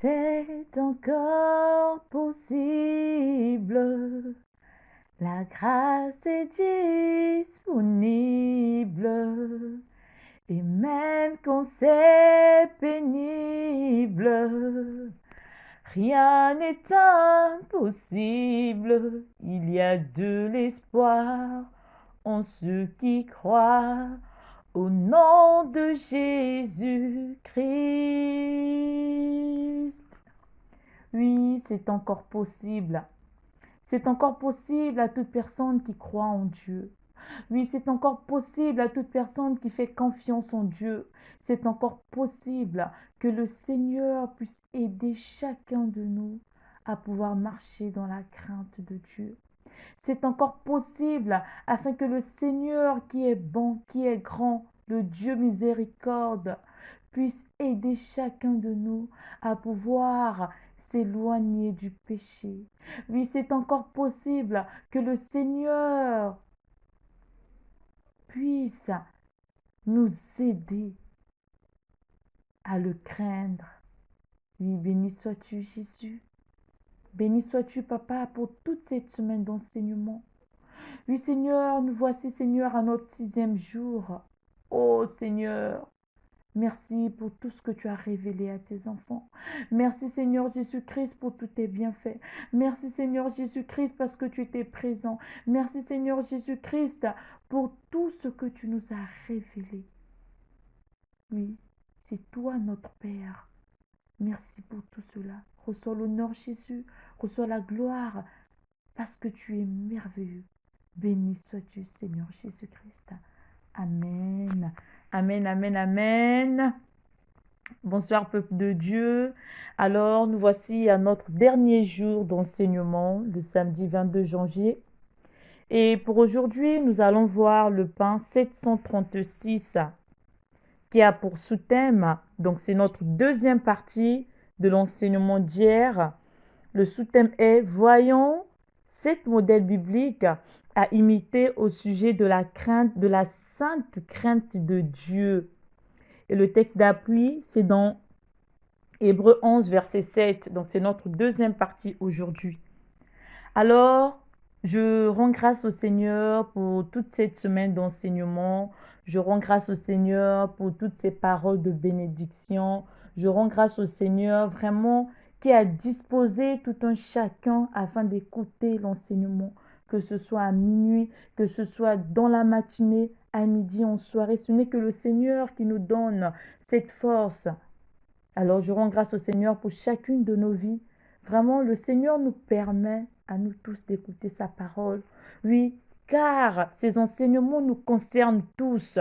C'est encore possible, la grâce est disponible, et même quand c'est pénible, rien n'est impossible. Il y a de l'espoir en ceux qui croient au nom de Jésus-Christ. Oui, c'est encore possible. C'est encore possible à toute personne qui croit en Dieu. Oui, c'est encore possible à toute personne qui fait confiance en Dieu. C'est encore possible que le Seigneur puisse aider chacun de nous à pouvoir marcher dans la crainte de Dieu. C'est encore possible afin que le Seigneur qui est bon, qui est grand, le Dieu miséricorde, puisse aider chacun de nous à pouvoir s'éloigner du péché. Oui, c'est encore possible que le Seigneur puisse nous aider à le craindre. Oui, béni sois-tu Jésus. Béni sois-tu Papa pour toute cette semaine d'enseignement. Oui Seigneur, nous voici Seigneur à notre 6e jour. Oh Seigneur, merci pour tout ce que tu as révélé à tes enfants. Merci Seigneur Jésus-Christ pour tous tes bienfaits. Merci Seigneur Jésus-Christ parce que tu étais présent. Merci Seigneur Jésus-Christ pour tout ce que tu nous as révélé. Oui, c'est toi notre Père. Merci pour tout cela. Reçois l'honneur Jésus, reçois la gloire parce que tu es merveilleux. Béni sois-tu Seigneur Jésus-Christ. Amen. Amen, amen, amen. Bonsoir peuple de Dieu. Alors nous voici à notre dernier jour d'enseignement, le samedi 22 janvier. Et pour aujourd'hui, nous allons voir le pain 736 qui a pour sous-thème, donc c'est notre deuxième partie de l'enseignement d'hier. Le sous-thème est « Voyons 7 modèles bibliques à imiter au sujet de la crainte, de la sainte crainte de Dieu ». Et le texte d'appui, c'est dans Hébreux 11, verset 7. Donc, c'est notre deuxième partie aujourd'hui. Alors, je rends grâce au Seigneur pour toute cette semaine d'enseignement. Je rends grâce au Seigneur pour toutes ces paroles de bénédiction. Je rends grâce au Seigneur vraiment qui a disposé tout un chacun afin d'écouter l'enseignement, que ce soit à minuit, que ce soit dans la matinée, à midi, en soirée. Ce n'est que le Seigneur qui nous donne cette force. Alors, je rends grâce au Seigneur pour chacune de nos vies. Vraiment, le Seigneur nous permet à nous tous d'écouter sa parole. Oui, car ces enseignements nous concernent tous.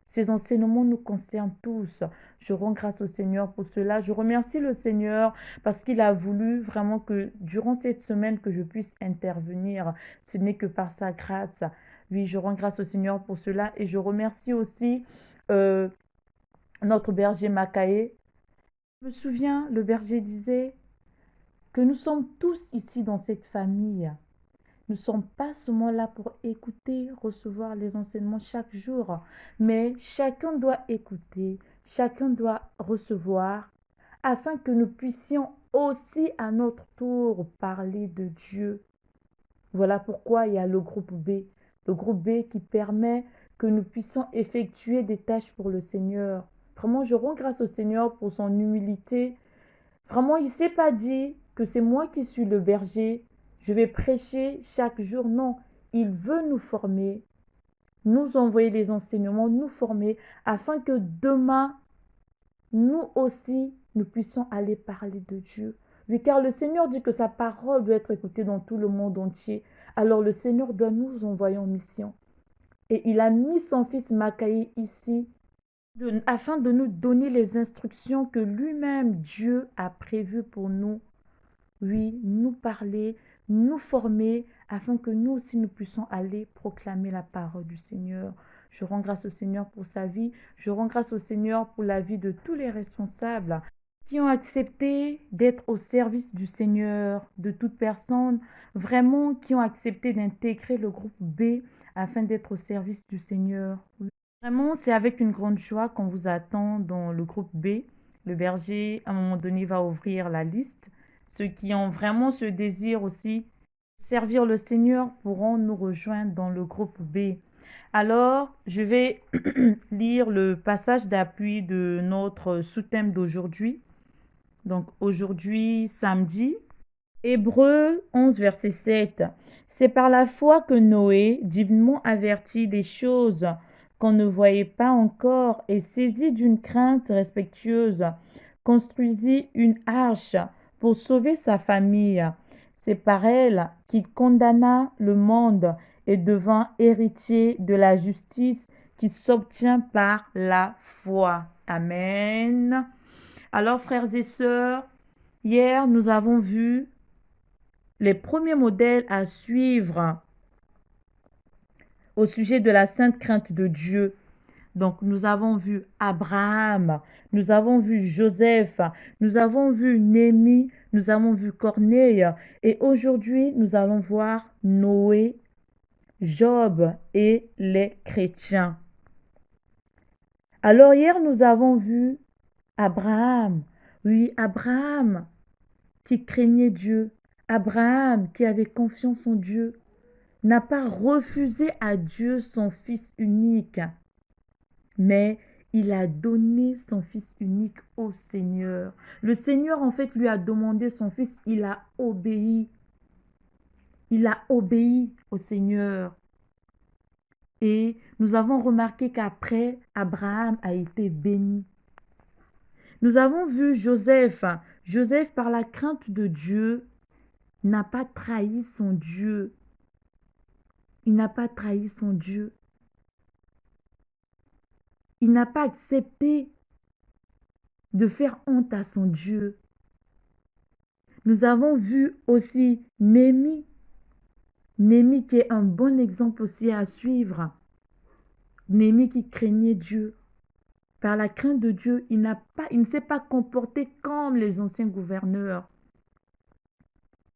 Ces enseignements nous concernent tous. Je rends grâce au Seigneur pour cela. Je remercie le Seigneur parce qu'il a voulu vraiment que durant cette semaine que je puisse intervenir. Ce n'est que par sa grâce. Oui, je rends grâce au Seigneur pour cela et je remercie aussi notre berger Makaé. Je me souviens, le berger disait que nous sommes tous ici dans cette famille. Nous ne sommes pas seulement là pour écouter, recevoir les enseignements chaque jour, mais chacun doit écouter, chacun doit recevoir, afin que nous puissions aussi à notre tour parler de Dieu. Voilà pourquoi il y a le groupe B qui permet que nous puissions effectuer des tâches pour le Seigneur. Vraiment, je rends grâce au Seigneur pour son humilité. Vraiment, il ne s'est pas dit que c'est moi qui suis le berger, je vais prêcher chaque jour. Non, il veut nous former, nous envoyer les enseignements, nous former, afin que demain, nous aussi, nous puissions aller parler de Dieu. Oui, car le Seigneur dit que sa parole doit être écoutée dans tout le monde entier. Alors le Seigneur doit nous envoyer en mission. Et il a mis son fils Makaï ici afin de nous donner les instructions que lui-même, Dieu, a prévues pour nous. Oui, nous parler, nous former, afin que nous aussi nous puissions aller proclamer la parole du Seigneur. Je rends grâce au Seigneur pour sa vie. Je rends grâce au Seigneur pour la vie de tous les responsables qui ont accepté d'être au service du Seigneur, de toute personne, vraiment qui ont accepté d'intégrer le groupe B afin d'être au service du Seigneur. Oui. Vraiment, c'est avec une grande joie qu'on vous attend dans le groupe B. Le berger, à un moment donné, va ouvrir la liste. Ceux qui ont vraiment ce désir aussi, servir le Seigneur, pourront nous rejoindre dans le groupe B. Alors, je vais lire le passage d'appui de notre sous-thème d'aujourd'hui. Donc, aujourd'hui, samedi, Hébreux 11, verset 7. C'est par la foi que Noé, divinement averti des choses qu'on ne voyait pas encore et saisi d'une crainte respectueuse, construisit une arche pour sauver sa famille. C'est par elle qu'il condamna le monde et devint héritier de la justice qui s'obtient par la foi. Amen. Alors, frères et sœurs, hier, nous avons vu les premiers modèles à suivre au sujet de la sainte crainte de Dieu. Donc, nous avons vu Abraham, nous avons vu Joseph, nous avons vu Néhémie, nous avons vu Corneille. Et aujourd'hui, nous allons voir Noé, Job et les chrétiens. Alors, hier, nous avons vu Abraham. Oui, Abraham qui craignait Dieu. Abraham qui avait confiance en Dieu n'a pas refusé à Dieu son Fils unique, mais il a donné son Fils unique au Seigneur. Le Seigneur, en fait, lui a demandé son Fils, il a obéi. Il a obéi au Seigneur. Et nous avons remarqué qu'après, Abraham a été béni. Nous avons vu Joseph. Joseph, par la crainte de Dieu, n'a pas trahi son Dieu. Il n'a pas trahi son Dieu. Il n'a pas accepté de faire honte à son Dieu. Nous avons vu aussi Néhémie. Néhémie qui est un bon exemple aussi à suivre. Néhémie qui craignait Dieu. Par la crainte de Dieu, il ne s'est pas comporté comme les anciens gouverneurs.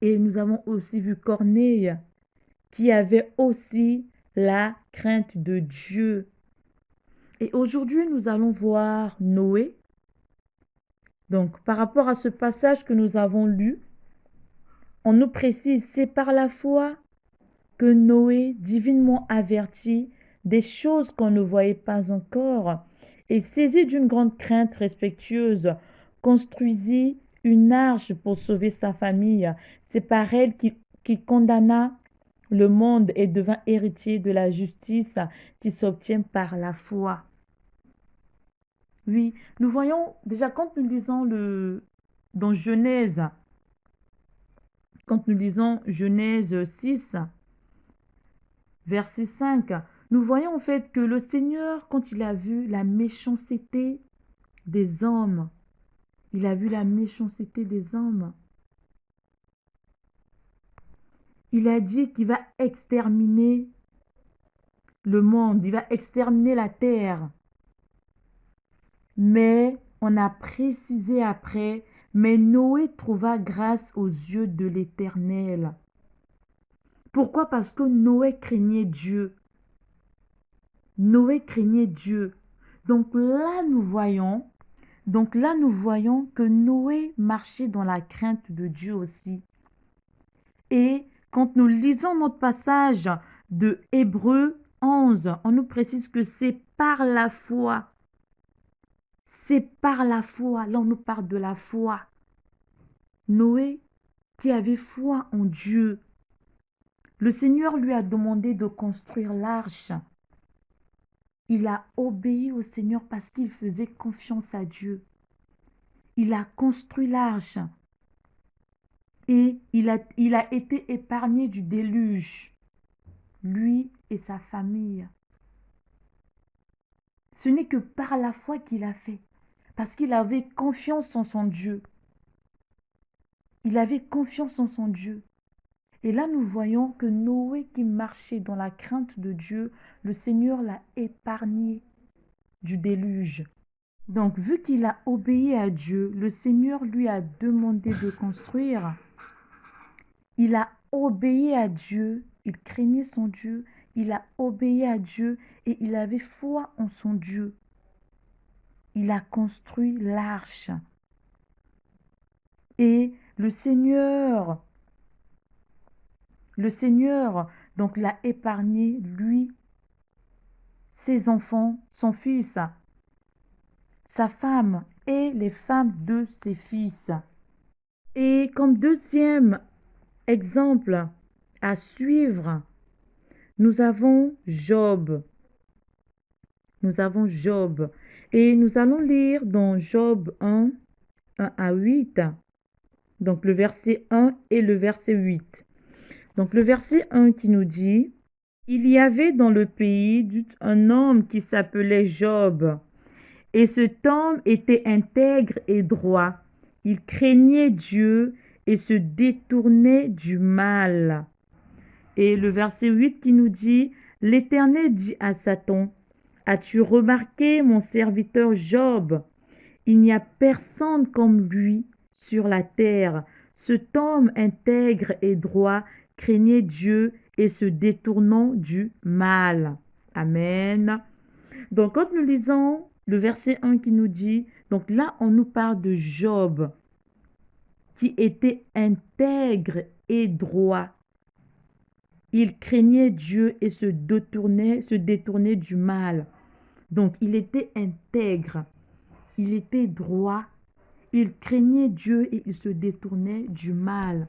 Et nous avons aussi vu Corneille qui avait aussi la crainte de Dieu. Et aujourd'hui, nous allons voir Noé. Donc, par rapport à ce passage que nous avons lu, on nous précise, c'est par la foi que Noé, divinement averti des choses qu'on ne voyait pas encore, et saisi d'une grande crainte respectueuse, construisit une arche pour sauver sa famille. C'est par elle qu'il condamna le monde et devint héritier de la justice qui s'obtient par la foi. Oui, nous voyons déjà quand nous lisons dans Genèse, quand nous lisons Genèse 6, verset 5, nous voyons en fait que le Seigneur, quand il a vu la méchanceté des hommes, il a vu la méchanceté des hommes, il a dit qu'il va exterminer le monde, il va exterminer la terre. Mais on a précisé après, mais Noé trouva grâce aux yeux de l'Éternel. Pourquoi? Parce que Noé craignait Dieu. Noé craignait Dieu. Donc là, nous voyons que Noé marchait dans la crainte de Dieu aussi. Et quand nous lisons notre passage de Hébreux 11, on nous précise que c'est par la foi. C'est par la foi. Là, on nous parle de la foi. Noé, qui avait foi en Dieu, le Seigneur lui a demandé de construire l'arche. Il a obéi au Seigneur parce qu'il faisait confiance à Dieu. Il a construit l'arche et il a été épargné du déluge, lui et sa famille. Ce n'est que par la foi qu'il a fait, parce qu'il avait confiance en son Dieu. Il avait confiance en son Dieu. Et là, nous voyons que Noé qui marchait dans la crainte de Dieu, le Seigneur l'a épargné du déluge. Donc, vu qu'il a obéi à Dieu, le Seigneur lui a demandé de construire. Il a obéi à Dieu, il craignait son Dieu, il a obéi à Dieu et il avait foi en son Dieu. Il a construit l'arche. Et le Seigneur, donc l'a épargné, lui, ses enfants, son fils, sa femme et les femmes de ses fils. Et comme deuxième exemple à suivre, nous avons Job. Nous avons Job. Et nous allons lire dans Job 1, 1 à 8. Donc le verset 1 et le verset 8. Donc le verset 1 qui nous dit, il y avait dans le pays un homme qui s'appelait Job. Et cet homme était intègre et droit. Il craignait Dieu et se détournait du mal. Et le verset 8 qui nous dit, l'Éternel dit à Satan, as-tu remarqué mon serviteur Job? Il n'y a personne comme lui sur la terre. Cet homme intègre et droit craignait Dieu et se détournant du mal. Amen. Donc, quand nous lisons le verset 1 qui nous dit, donc là, on nous parle de Job qui était intègre et droit. Il craignait Dieu et se détournait du mal. Donc, il était intègre, il était droit, il craignait Dieu et il se détournait du mal.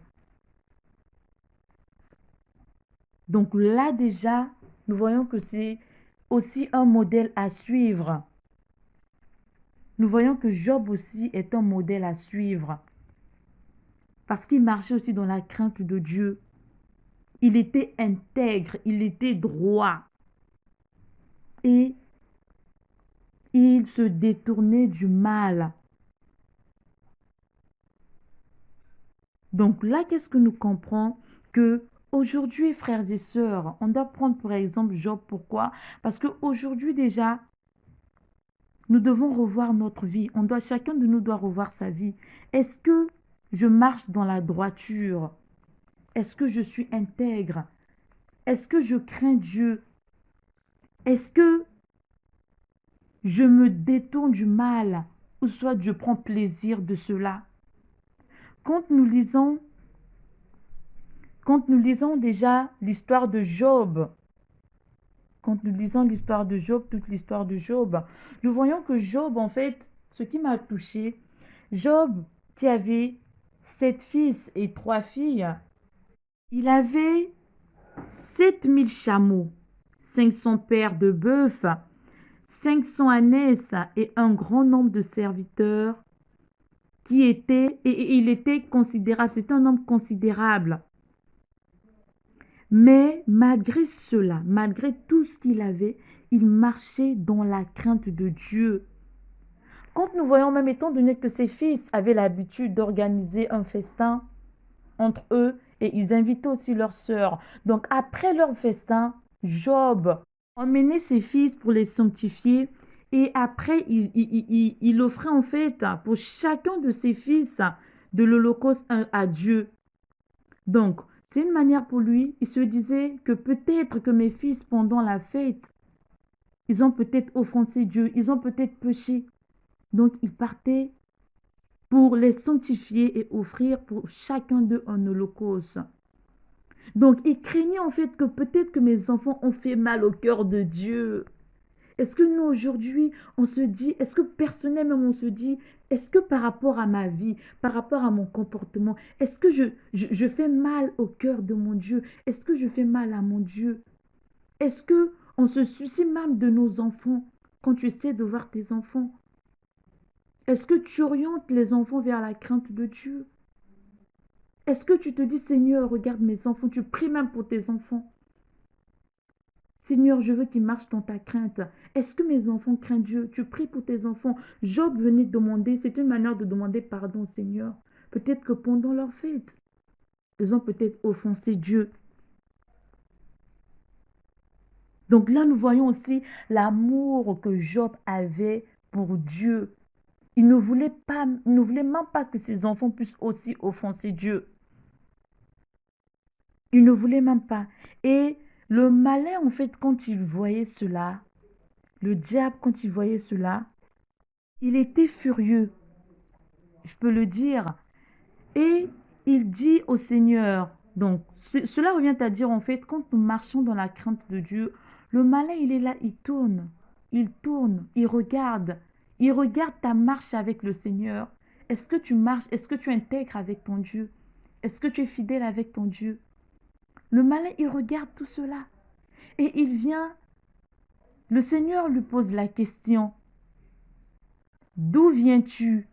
Donc là déjà, nous voyons que c'est aussi un modèle à suivre. Nous voyons que Job aussi est un modèle à suivre. Parce qu'il marchait aussi dans la crainte de Dieu. Il était intègre, il était droit. Et il se détournait du mal. Donc là, qu'est-ce que nous comprenons? Que aujourd'hui, frères et sœurs, on doit prendre par exemple Job. Pourquoi? Parce qu'aujourd'hui déjà, nous devons revoir notre vie. Chacun de nous doit revoir sa vie. Est-ce que je marche dans la droiture? Est-ce que je suis intègre? Est-ce que je crains Dieu? Est-ce que je me détourne du mal? Ou soit je prends plaisir de cela? Quand nous lisons déjà l'histoire de Job, quand nous lisons l'histoire de Job, toute l'histoire de Job, nous voyons que Job, en fait, ce qui m'a touché, Job, qui avait 7 fils et 3 filles, il avait 7000 chameaux, 500 paires de bœufs, 500 ânesses et un grand nombre de serviteurs et il était considérable, c'était un homme considérable. Mais malgré cela, malgré tout ce qu'il avait, il marchait dans la crainte de Dieu. Quand nous voyons même, étant donné que ses fils avaient l'habitude d'organiser un festin entre eux, et ils invitaient aussi leurs sœurs. Donc après leur festin, Job emmenait ses fils pour les sanctifier. Et après, il offrait en fait pour chacun de ses fils de l'holocauste à Dieu. Donc, c'est une manière pour lui. Il se disait que peut-être que mes fils, pendant la fête, ils ont peut-être offensé Dieu, ils ont peut-être péché. Donc, il partait pour les sanctifier et offrir pour chacun d'eux un holocauste. Donc, il craignait en fait que peut-être que mes enfants ont fait mal au cœur de Dieu. Est-ce que nous, aujourd'hui, on se dit, est-ce que personnellement, on se dit, est-ce que par rapport à ma vie, par rapport à mon comportement, est-ce que je fais mal au cœur de mon Dieu? Est-ce que je fais mal à mon Dieu? Est-ce que on se soucie même de nos enfants quand tu essaies de voir tes enfants? Est-ce que tu orientes les enfants vers la crainte de Dieu? Est-ce que tu te dis, Seigneur, regarde mes enfants, tu pries même pour tes enfants? Seigneur, je veux qu'ils marchent dans ta crainte. Est-ce que mes enfants craignent Dieu? Tu pries pour tes enfants. Job venait demander, c'est une manière de demander pardon au Seigneur. Peut-être que pendant leur fête, ils ont peut-être offensé Dieu. Donc là, nous voyons aussi l'amour que Job avait pour Dieu. Il ne voulait même pas que ses enfants puissent aussi offenser Dieu. Il ne voulait même pas. Et le malin, en fait, quand il voyait cela, le diable, quand il voyait cela, il était furieux. Je peux le dire. Et il dit au Seigneur, donc cela revient à dire en fait, quand nous marchons dans la crainte de Dieu, le malin, il est là, il tourne, il regarde ta marche avec le Seigneur. Est-ce que tu marches, est-ce que tu intègres avec ton Dieu? Est-ce que tu es fidèle avec ton Dieu? Le malin, il regarde tout cela et il vient, le Seigneur lui pose la question, d'où viens-tu?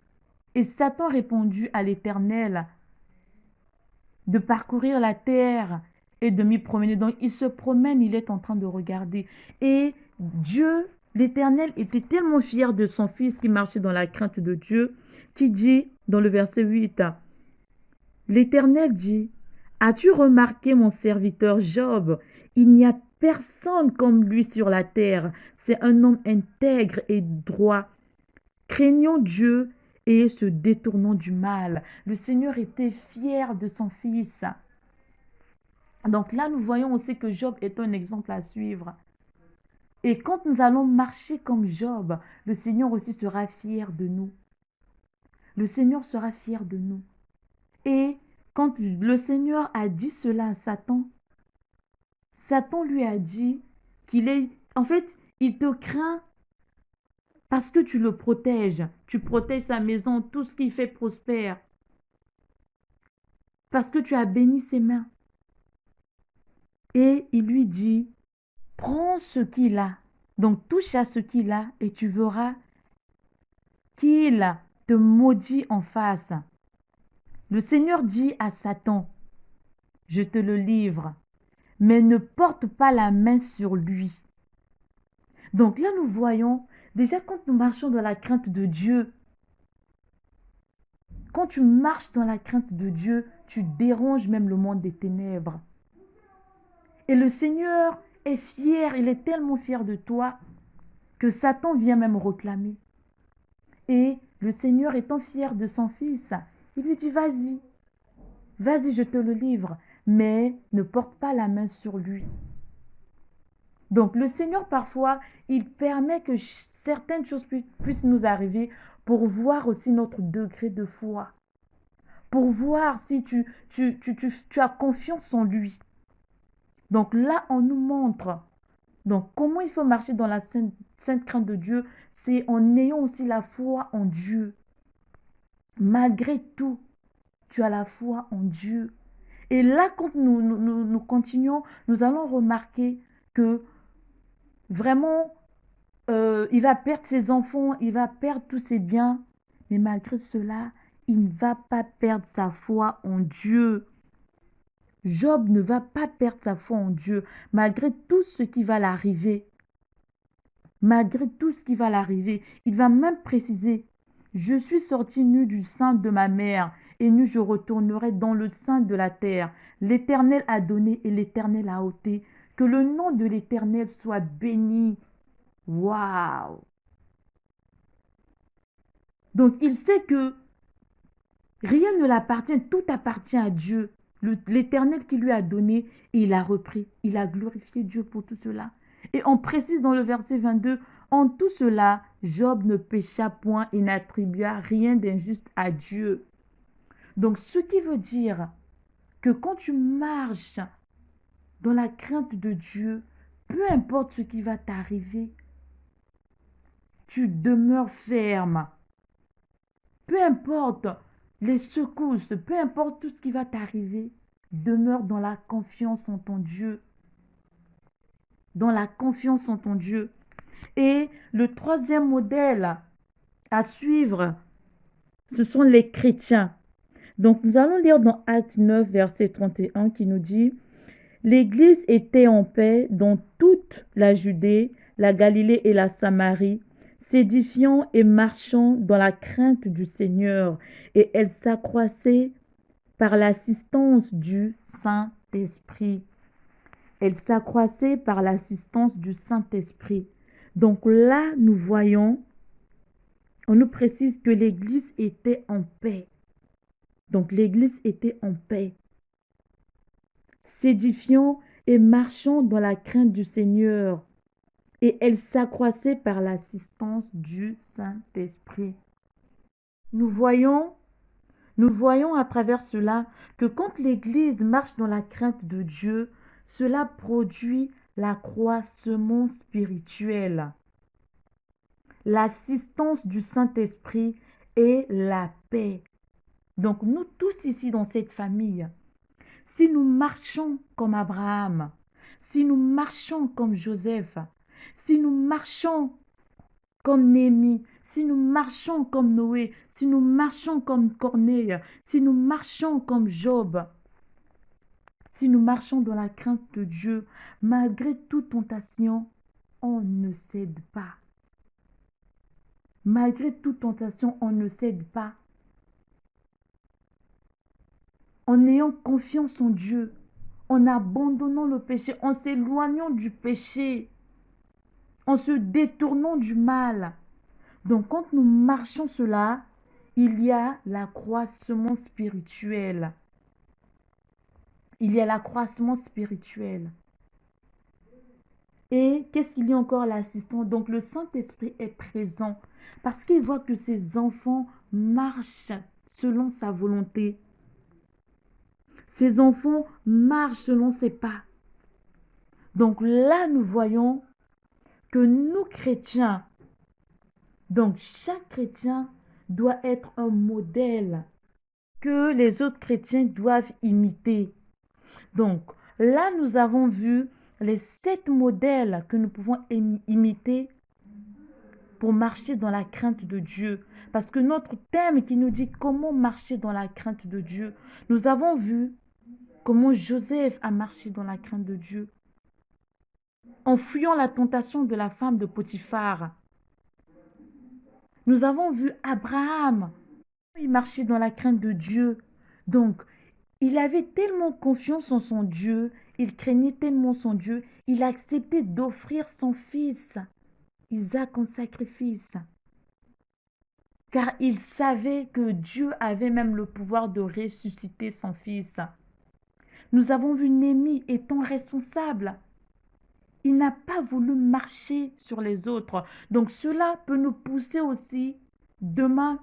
Et Satan répondit à l'Éternel, de parcourir la terre et de m'y promener. Donc, il se promène, il est en train de regarder. Et Dieu, l'Éternel, était tellement fier de son fils qui marchait dans la crainte de Dieu, qui dit dans le verset 8, l'Éternel dit, as-tu remarqué mon serviteur Job? Il n'y a personne comme lui sur la terre. C'est un homme intègre et droit, craignant Dieu et se détournant du mal. Le Seigneur était fier de son fils. Donc là, nous voyons aussi que Job est un exemple à suivre. Et quand nous allons marcher comme Job, le Seigneur aussi sera fier de nous. Le Seigneur sera fier de nous. Et quand le Seigneur a dit cela à Satan, Satan lui a dit qu'il est... En fait, il te craint parce que tu le protèges. Tu protèges sa maison, tout ce qu'il fait prospère. Parce que tu as béni ses mains. Et il lui dit, prends ce qu'il a. Donc touche à ce qu'il a et tu verras qu'il te maudit en face. Le Seigneur dit à Satan, je te le livre, mais ne porte pas la main sur lui. Donc là, nous voyons, déjà quand nous marchons dans la crainte de Dieu, quand tu marches dans la crainte de Dieu, tu déranges même le monde des ténèbres. Et le Seigneur est fier, il est tellement fier de toi que Satan vient même réclamer. Et le Seigneur étant fier de son fils, il lui dit, vas-y, vas-y, je te le livre, mais ne porte pas la main sur lui. Donc le Seigneur, parfois, il permet que certaines choses puissent nous arriver pour voir aussi notre degré de foi, pour voir si tu as confiance en lui. Donc là, on nous montre donc comment il faut marcher dans la sainte crainte de Dieu, c'est en ayant aussi la foi en Dieu. Malgré tout, tu as la foi en Dieu. Et là, quand nous continuons, nous allons remarquer que vraiment, il va perdre ses enfants, il va perdre tous ses biens, mais malgré cela, il ne va pas perdre sa foi en Dieu. Job ne va pas perdre sa foi en Dieu, malgré tout ce qui va l'arriver. Malgré tout ce qui va l'arriver, il va même préciser, je suis sorti nu du sein de ma mère, et nu je retournerai dans le sein de la terre. L'Éternel a donné et l'Éternel a ôté. Que le nom de l'Éternel soit béni. Waouh! Donc il sait que rien ne l'appartient, tout appartient à Dieu. L'Éternel qui lui a donné et il a repris. Il a glorifié Dieu pour tout cela. Et on précise dans le verset 22, en tout cela, Job ne pécha point et n'attribua rien d'injuste à Dieu. Donc ce qui veut dire que quand tu marches dans la crainte de Dieu, peu importe ce qui va t'arriver, tu demeures ferme. Peu importe les secousses, peu importe tout ce qui va t'arriver, demeure dans la confiance en ton Dieu. Dans la confiance en ton Dieu. Et le troisième modèle à suivre, ce sont les chrétiens. Donc nous allons lire dans Acte 9, verset 31 qui nous dit, l'Église était en paix dans toute la Judée, la Galilée et la Samarie, s'édifiant et marchant dans la crainte du Seigneur, et elle s'accroissait par l'assistance du Saint-Esprit. Elle s'accroissait par l'assistance du Saint-Esprit. Donc là, nous voyons, on nous précise que l'Église était en paix. Donc l'Église était en paix, s'édifiant et marchant dans la crainte du Seigneur. Et elle s'accroissait par l'assistance du Saint-Esprit. Nous voyons Nous voyons à travers cela que quand l'Église marche dans la crainte de Dieu, cela produit l'accroissement spirituel, l'assistance du Saint-Esprit et la paix. Donc nous tous ici dans cette famille, si nous marchons comme Abraham, si nous marchons comme Joseph, si nous marchons comme Néhémie, si nous marchons comme Noé, si nous marchons comme Corneille, si nous marchons comme Job, si nous marchons dans la crainte de Dieu, malgré toute tentation, on ne cède pas. Malgré toute tentation, on ne cède pas. En ayant confiance en Dieu, en abandonnant le péché, en s'éloignant du péché, en se détournant du mal. Donc quand nous marchons cela, il y a l'accroissement spirituel. Il y a l'accroissement spirituel. Et qu'est-ce qu'il y a encore l'assistant? Donc le Saint-Esprit est présent parce qu'il voit que ses enfants marchent selon sa volonté. Ses enfants marchent selon ses pas. Donc là, nous voyons que nous chrétiens, donc chaque chrétien doit être un modèle que les autres chrétiens doivent imiter. Donc là, nous avons vu les 7 modèles que nous pouvons imiter pour marcher dans la crainte de Dieu. Parce que notre thème qui nous dit comment marcher dans la crainte de Dieu, nous avons vu comment Joseph a marché dans la crainte de Dieu en fuyant la tentation de la femme de Potiphar. Nous avons vu Abraham, il marchait dans la crainte de Dieu. Donc, il avait tellement confiance en son Dieu, il craignait tellement son Dieu, il a accepté d'offrir son fils, Isaac, en sacrifice. Car il savait que Dieu avait même le pouvoir de ressusciter son fils. Nous avons vu Néhémie étant responsable. Il n'a pas voulu marcher sur les autres. Donc cela peut nous pousser aussi demain,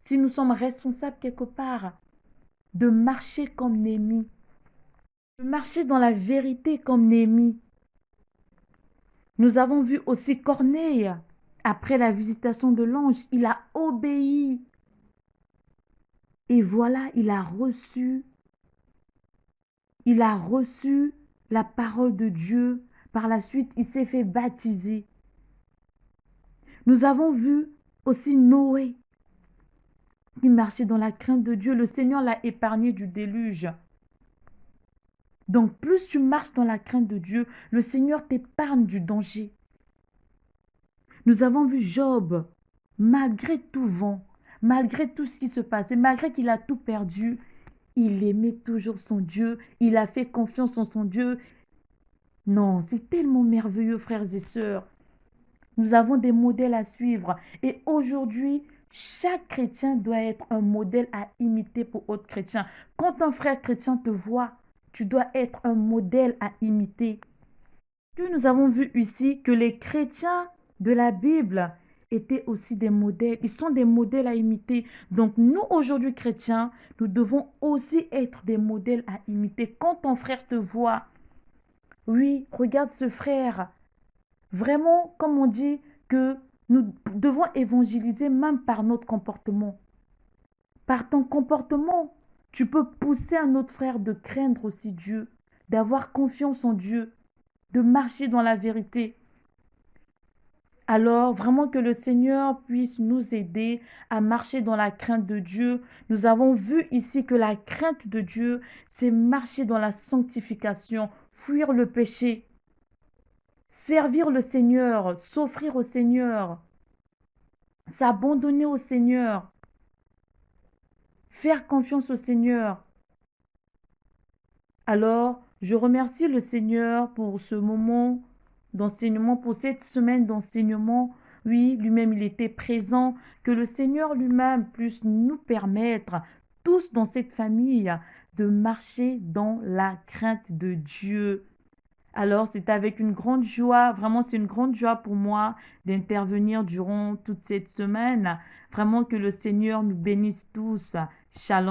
si nous sommes responsables quelque part, de marcher comme Néhémie, de marcher dans la vérité comme Néhémie. Nous avons vu aussi Corneille, après la visitation de l'ange, il a obéi. Et voilà, il a reçu la parole de Dieu. Par la suite, il s'est fait baptiser. Nous avons vu aussi Noé, qui marchait dans la crainte de Dieu. Le Seigneur l'a épargné du déluge. Donc, plus tu marches dans la crainte de Dieu, le Seigneur t'épargne du danger. Nous avons vu Job, malgré tout vent, malgré tout ce qui se passait, malgré qu'il a tout perdu, il aimait toujours son Dieu, il a fait confiance en son Dieu. Non, c'est tellement merveilleux, frères et sœurs. Nous avons des modèles à suivre. Et aujourd'hui, chaque chrétien doit être un modèle à imiter pour autres chrétiens. Quand un frère chrétien te voit, tu dois être un modèle à imiter. Que nous avons vu ici que les chrétiens de la Bible étaient aussi des modèles. Ils sont des modèles à imiter. Donc nous, aujourd'hui, chrétiens, nous devons aussi être des modèles à imiter. Quand ton frère te voit, oui, regarde ce frère. Vraiment, comme on dit, que nous devons évangéliser même par notre comportement. Par ton comportement, tu peux pousser un autre frère de craindre aussi Dieu, d'avoir confiance en Dieu, de marcher dans la vérité. Alors, vraiment que le Seigneur puisse nous aider à marcher dans la crainte de Dieu. Nous avons vu ici que la crainte de Dieu, c'est marcher dans la sanctification, fuir le péché, servir le Seigneur, s'offrir au Seigneur, s'abandonner au Seigneur, faire confiance au Seigneur. Alors, je remercie le Seigneur pour ce moment d'enseignement, pour cette semaine d'enseignement. Oui, lui-même, il était présent. Que le Seigneur lui-même puisse nous permettre, tous dans cette famille, de marcher dans la crainte de Dieu. Alors, c'est avec une grande joie, vraiment, c'est une grande joie pour moi d'intervenir durant toute cette semaine. Vraiment que le Seigneur nous bénisse tous. Shalom.